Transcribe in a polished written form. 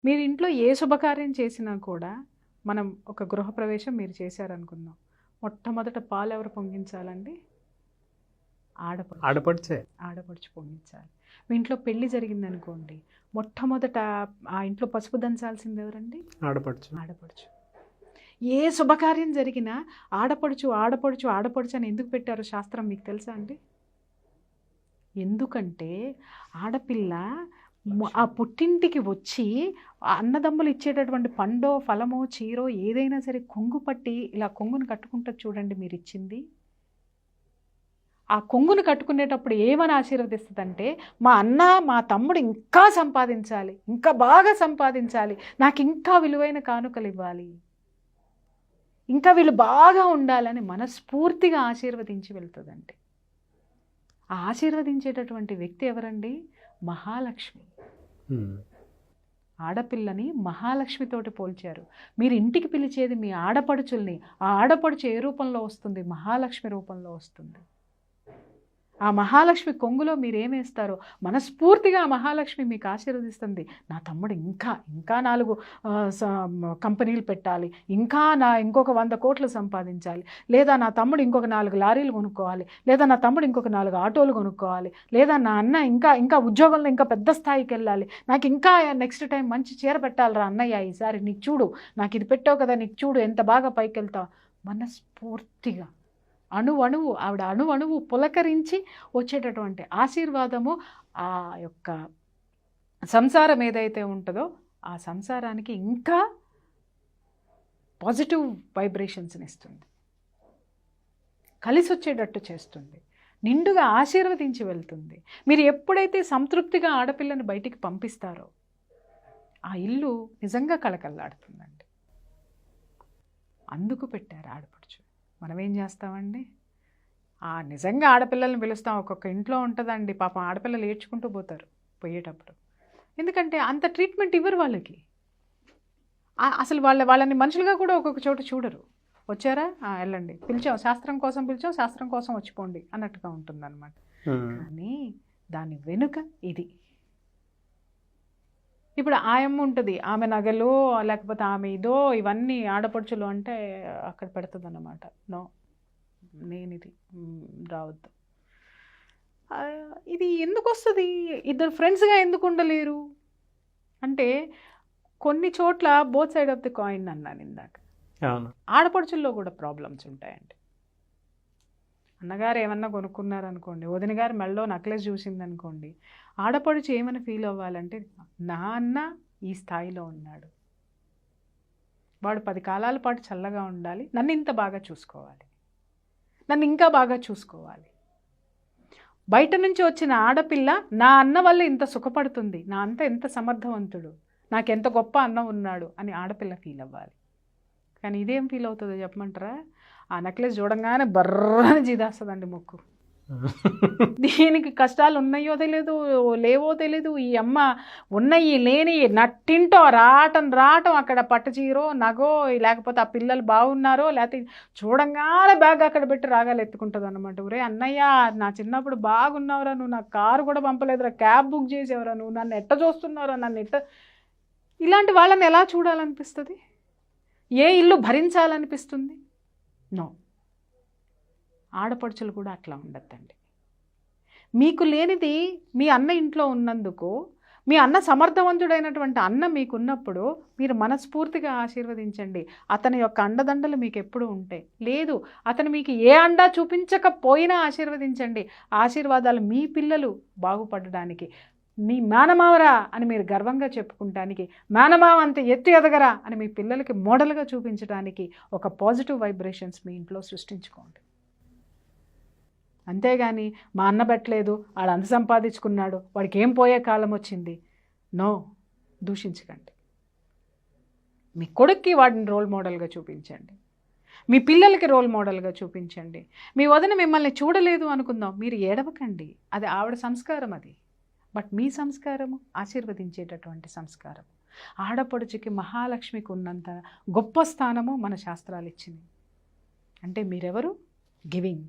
మీరు ఇంట్లో ఏ శుభకార్యం చేసినా కూడా మనం ఒక గృహప్రవేశం మీరు చేశారనుకుందాం. మొట్టమొదట పాలు ఎవరు పొంగించాలండి? ఆడపడిచే. ఆడపడుచు పొంగించాలి. మీ ఇంట్లో పెళ్లి జరిగిందనుకోండి, మొట్టమొదట ఆ ఇంట్లో పసుపు దంచాల్సింది ఎవరండి? ఆడపడుచు. ఏ శుభకార్యం జరిగినా ఆడపడుచు ఆడపడుచు ఆడపడుచు అని ఎందుకు పెట్టారో శాస్త్రం మీకు తెలుసా అండి? ఎందుకంటే ఆడపిల్ల ఆ పుట్టింటికి వచ్చి అన్నదమ్ములు ఇచ్చేటటువంటి పండో ఫలమో చీరో ఏదైనా సరే కొంగు పట్టి ఇలా కొంగును కట్టుకుంటుంది చూడండి. మీరు ఇచ్చింది ఆ కొంగును కట్టుకునేటప్పుడు ఏమని ఆశీర్వదిస్తుందంటే, మా అన్న మా తమ్ముడు ఇంకా సంపాదించాలి, ఇంకా బాగా సంపాదించాలి, నాకు ఇంకా విలువైన కానుకలు ఇవ్వాలి, ఇంకా వీళ్ళు బాగా ఉండాలని మనస్ఫూర్తిగా ఆశీర్వదించి వెళ్తుందండి. ఆ ఆశీర్వదించేటటువంటి వ్యక్తి ఎవరండి? మహాలక్ష్మి. ఆడపిల్లని మహాలక్ష్మితోటి పోల్చారు. మీరు ఇంటికి పిలిచేది మీ ఆడపడుచుల్ని. ఆ ఆడపడుచు ఏ రూపంలో వస్తుంది? మహాలక్ష్మి రూపంలో వస్తుంది. ఆ మహాలక్ష్మి కొంగులో మీరు ఏమేస్తారో మనస్ఫూర్తిగా ఆ మహాలక్ష్మి మీకు ఆశీర్వదిస్తుంది. నా తమ్ముడు ఇంకా ఇంకా 4 కంపెనీలు పెట్టాలి, ఇంకా ఇంకొక 100 కోట్లు సంపాదించాలి, లేదా నా తమ్ముడు ఇంకొక 4 లారీలు కొనుక్కోవాలి, లేదా నా తమ్ముడు ఇంకొక 4 ఆటోలు కొనుక్కోవాలి, లేదా నా అన్న ఇంకా ఇంకా ఉద్యోగంలో ఇంకా పెద్ద స్థాయికి వెళ్ళాలి, నాకు ఇంకా నెక్స్ట్ టైం మంచి చీర పెట్టాలిరా అన్నయ్య, ఈసారి నీకు చూడు, నాకు ఇది పెట్టావు కదా, నీకు చూడు ఎంత బాగా పైకి వెళ్తావు. మనస్ఫూర్తిగా అణువణువు ఆవిడ అణువణువు పులకరించి వచ్చేటటువంటి ఆశీర్వాదము ఆ యొక్క సంసారం ఏదైతే ఉంటుందో ఆ సంసారానికి ఇంకా పాజిటివ్ వైబ్రేషన్స్ని ఇస్తుంది, కలిసి వచ్చేటట్టు చేస్తుంది, నిండుగా ఆశీర్వదించి వెళ్తుంది. మీరు ఎప్పుడైతే సంతృప్తిగా ఆడపిల్లని బయటికి పంపిస్తారో ఆ ఇల్లు నిజంగా కళకళలాడుతుందండి. అందుకు పెట్టారు ఆడపడుచు. మనం ఏం చేస్తామండి? నిజంగా ఆడపిల్లల్ని పిలుస్తాం. ఒక్కొక్క ఇంట్లో ఉంటుందండి పాపం, ఆడపిల్లలు ఏడ్చుకుంటూ పోతారు పోయేటప్పుడు. ఎందుకంటే అంత ట్రీట్మెంట్ ఇవ్వరు వాళ్ళకి. అసలు వాళ్ళని మనుషులుగా కూడా ఒక్కొక్క చోట చూడరు. వచ్చారా, వెళ్ళండి, పిలిచాం, శాస్త్రం కోసం పిలిచాం, శాస్త్రం కోసం వచ్చిపోండి అన్నట్టుగా ఉంటుందన్నమాట. కానీ దాని వెనుక ఇది. ఇప్పుడు ఆయమ్మ ఉంటుంది, ఆమె నగలు లేకపోతే ఆమె ఇదో ఇవన్నీ ఆడపడుచులు అంటే అక్కడ పెడుతుంది అన్నమాట. నో, నేను ఇది రావద్దు. ఇది ఎందుకు వస్తుంది? ఇద్దరు ఫ్రెండ్స్గా ఎందుకు ఉండలేరు అంటే కొన్ని చోట్ల both side of the coin అన్నాను ఇందాక. ఆడపడుచుల్లో కూడా ప్రాబ్లమ్స్ ఉంటాయండి. అన్నగారు ఏమన్నా కొనుక్కున్నారనుకోండి, వదిన గారు మెళ్ళో నెక్లెస్ చూసిందనుకోండి, ఆడపడుచు ఏమని ఫీల్ అవ్వాలంటే, నా అన్న ఈ స్థాయిలో ఉన్నాడు, వాడు 10 కాలాల పాటు చల్లగా ఉండాలి, నన్ను ఇంత బాగా చూసుకోవాలి, నన్ను ఇంకా బాగా చూసుకోవాలి. బయట నుంచి వచ్చిన ఆడపిల్ల నా అన్న వల్ల ఇంత సుఖపడుతుంది, నా అంత ఎంత సమర్థవంతుడు, నాకెంత గొప్ప అన్న ఉన్నాడు అని ఆడపిల్ల ఫీల్ అవ్వాలి. కానీ ఇదేం ఫీల్ అవుతుందో చెప్పమంటారా? ఆ నెక్లెస్ చూడంగానే బర్రని జీదేస్తుందండి ముక్కు. దీనికి కష్టాలు ఉన్నాయో తెలీదు, లేవో తెలీదు. ఈ అమ్మ ఉన్నాయి లేని నట్టింటో రావటం అక్కడ పట్టు చీరో నగో, లేకపోతే ఆ పిల్లలు బాగున్నారో, లేకపోతే చూడంగానే బ్యాగ్ అక్కడ పెట్టి రాగాలు ఎత్తుకుంటుంది అనమాట. ఒరే అన్నయ్య, నా చిన్నప్పుడు బాగున్నావురా, నువ్వు నాకు కారు కూడా పంపలేదురా, క్యాబ్ బుక్ చేసేవరా, నువ్వు నన్ను ఎట్ట చూస్తున్నావురా, నన్ను ఎట్ట. ఇలాంటి వాళ్ళని ఎలా చూడాలనిపిస్తుంది? ఏ ఇల్లు భరించాలనిపిస్తుంది? నో, ఆడపడుచులు కూడా అట్లా ఉండద్దండి. మీకు లేనిది మీ అన్న ఇంట్లో ఉన్నందుకు, మీ అన్న సమర్థవంతుడైనటువంటి అన్న మీకున్నప్పుడు మీరు మనస్ఫూర్తిగా ఆశీర్వదించండి. అతని యొక్క అండదండలు మీకు ఎప్పుడు ఉంటాయి. లేదు, అతను మీకు ఏ అండా చూపించకపోయినా ఆశీర్వదించండి. ఆశీర్వాదాలు మీ పిల్లలు బాగుపడడానికి, మీ మేనమావరా అని మీరు గర్వంగా చెప్పుకుంటానికి, మేనమావ అంత ఎత్తు ఎదగరా అని మీ పిల్లలకి మోడల్గా చూపించడానికి ఒక పాజిటివ్ వైబ్రేషన్స్ మీ ఇంట్లో సృష్టించుకోండి. అంతేగాని మా అన్న పెట్టలేదు, వాడు అంత సంపాదించుకున్నాడు, వాడికి ఏం పోయే కాలం వచ్చింది, నో, దూషించకండి. మీ కొడుక్కి వాడిని రోల్ మోడల్గా చూపించండి, మీ పిల్లలకి రోల్ మోడల్గా చూపించండి. మీ వదిన మిమ్మల్ని చూడలేదు అనుకుందాం, మీరు ఏడవకండి, అది ఆవిడ సంస్కారం అది. బట్ మీ సంస్కారము ఆశీర్వదించేటటువంటి సంస్కారం. ఆడపడుచుకి మహాలక్ష్మికి ఉన్నంత గొప్ప స్థానము మన శాస్త్రాలు ఇచ్చినాయి. అంటే మీరెవరు? గివింగ్.